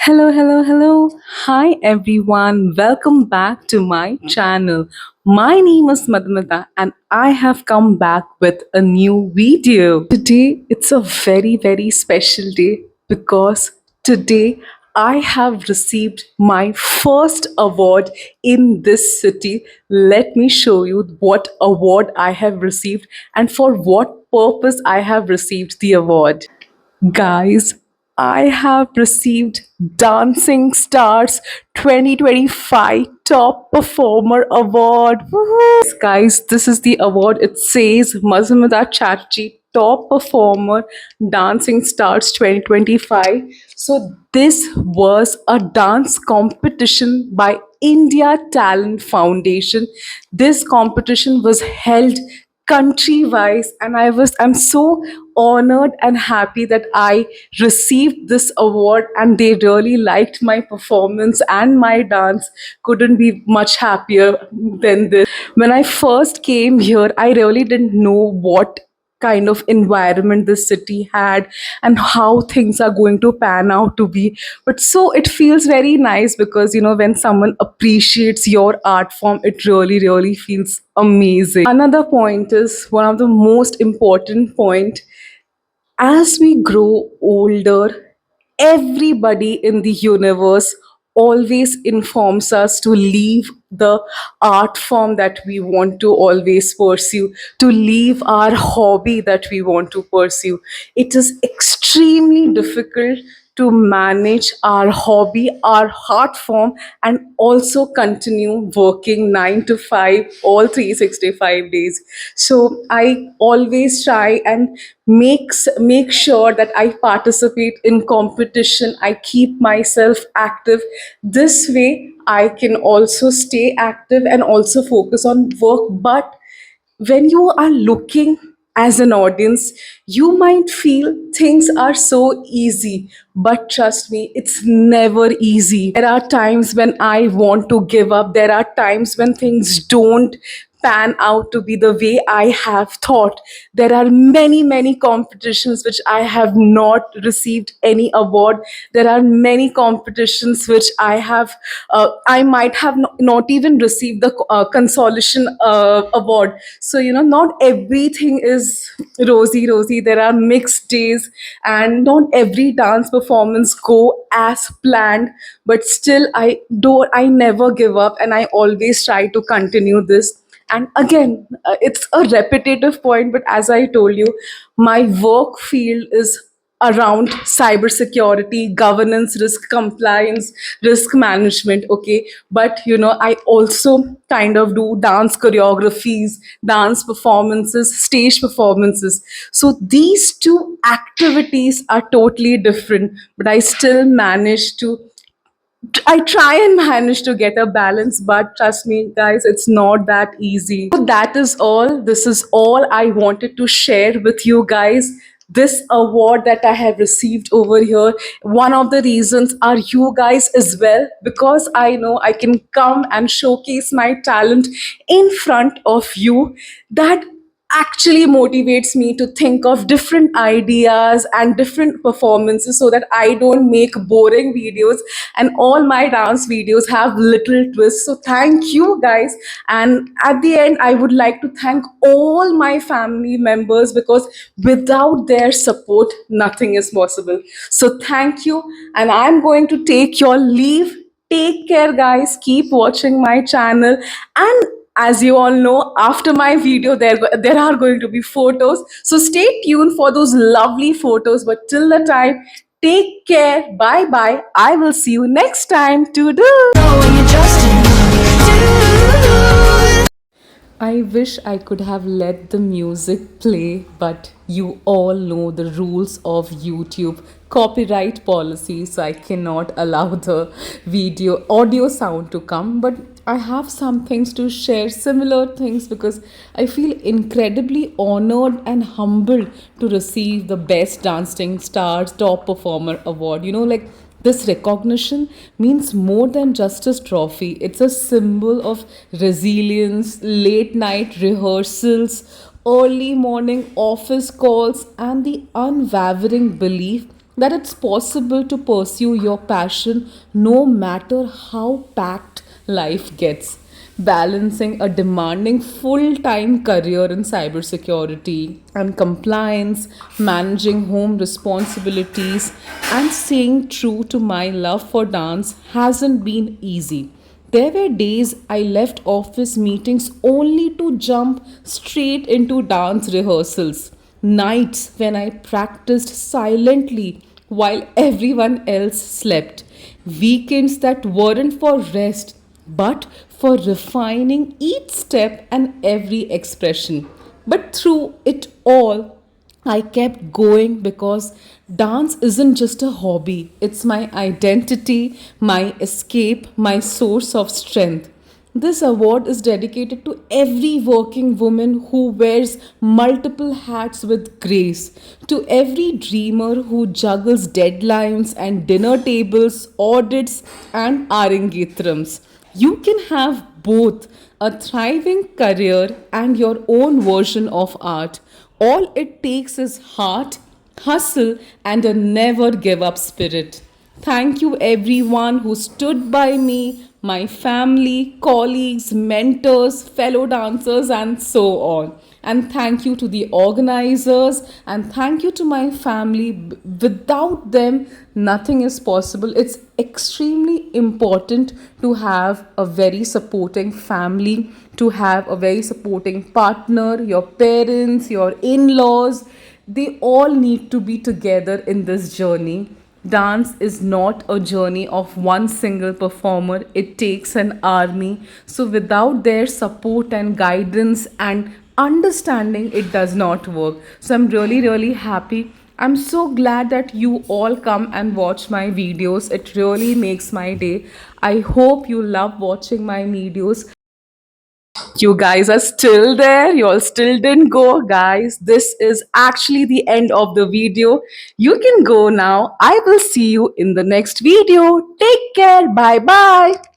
Hello, hello, hello. Hi, everyone. Welcome back to my channel. My name is Madhumita, and I have come back with a new video. Today, it's a very, very special day because today I have received my first award in this city. Let me show you what award I have received and for what purpose I have received the award. Guys, I have received Dancing Stars 2025 Top Performer Award. Woohoo! Guys, this is the award. It says Mazumudar Chatterjee Top Performer Dancing Stars 2025. So, this was a dance competition by India Talent Foundation. This competition was held country wise, and I'm so honored and happy that I received this award, and they really liked my performance and my dance. Couldn't be much happier than this. When I first came here, I really didn't know what kind of environment this city had and how things are going to pan out to be. But so it feels very nice because when someone appreciates your art form, it really feels amazing. Another point is one of the most important point. As we grow older, everybody in the universe always informs us to leave the art form that we want to always pursue, to leave our hobby that we want to pursue. It is extremely difficult to manage our hobby, our art form, and also continue working 9 to 5 all 365 days. So I always try and make sure that I participate in competition. I keep myself active. This way I can also stay active and also focus on work. But when you are looking as an audience, you might feel things are so easy, but trust me, it's never easy. There are times when I want to give up, there are times when things don't pan out to be the way I have thought. There are many competitions which I have not received any award. There are many competitions which I might have not even received the consolation award. So not everything is rosy. There are mixed days, and not every dance performance go as planned. But still, I never give up, and I always try to continue this. And again, it's a repetitive point, but as I told you, my work field is around cybersecurity, governance, risk compliance, risk management. Okay, but I also kind of do dance choreographies, dance performances, stage performances. So these two activities are totally different, but I try and manage to get a balance, but trust me, guys, it's not that easy. So that is all. This is all I wanted to share with you guys. This award that I have received over here, one of the reasons are you guys as well, because I know I can come and showcase my talent in front of you. That actually motivates me to think of different ideas and different performances so that I don't make boring videos and all my dance videos have little twists. So thank you guys. And at the end, I would like to thank all my family members because without their support, nothing is possible. So thank you. And I'm going to take your leave. Take care, guys. Keep watching my channel. And as you all know, after my video, there are going to be photos. So stay tuned for those lovely photos. But till the time, take care. Bye bye. I will see you next time. I wish I could have let the music play, but you all know the rules of YouTube copyright policy, so I cannot allow the video audio sound to come. But I have some things to share, similar things, because I feel incredibly honored and humbled to receive the Best Dancing Stars Top Performer Award. Like this recognition means more than just a trophy. It's a symbol of resilience, late night rehearsals, early morning office calls, and the unwavering belief that it's possible to pursue your passion no matter how packed life gets. Balancing a demanding full time career in cybersecurity and compliance, managing home responsibilities, and staying true to my love for dance hasn't been easy. There were days I left office meetings only to jump straight into dance rehearsals. Nights when I practiced silently while everyone else slept. Weekends that weren't for rest but for refining each step and every expression. But through it all, I kept going because dance isn't just a hobby, it's my identity, my escape, my source of strength. This award is dedicated to every working woman who wears multiple hats with grace, to every dreamer who juggles deadlines and dinner tables, audits, and arangetrams. You can have both a thriving career and your own version of art. All it takes is heart, hustle, and a never give up spirit. Thank you, everyone who stood by me, my family, colleagues, mentors, fellow dancers, and so on. And thank you to the organizers, and thank you to my family. Without them, nothing is possible. It's extremely important to have a very supporting family, to have a very supporting partner, your parents, your in laws. They all need to be together in this journey. Dance is not a journey of one single performer, it takes an army. So, without their support and guidance and understanding, it does not work. So, I'm really, really happy. I'm so glad that you all come and watch my videos. It really makes my day. I hope you love watching my videos. You guys are still there. You all still didn't go, guys. This is actually the end of the video. You can go now. I will see you in the next video. Take care. Bye bye.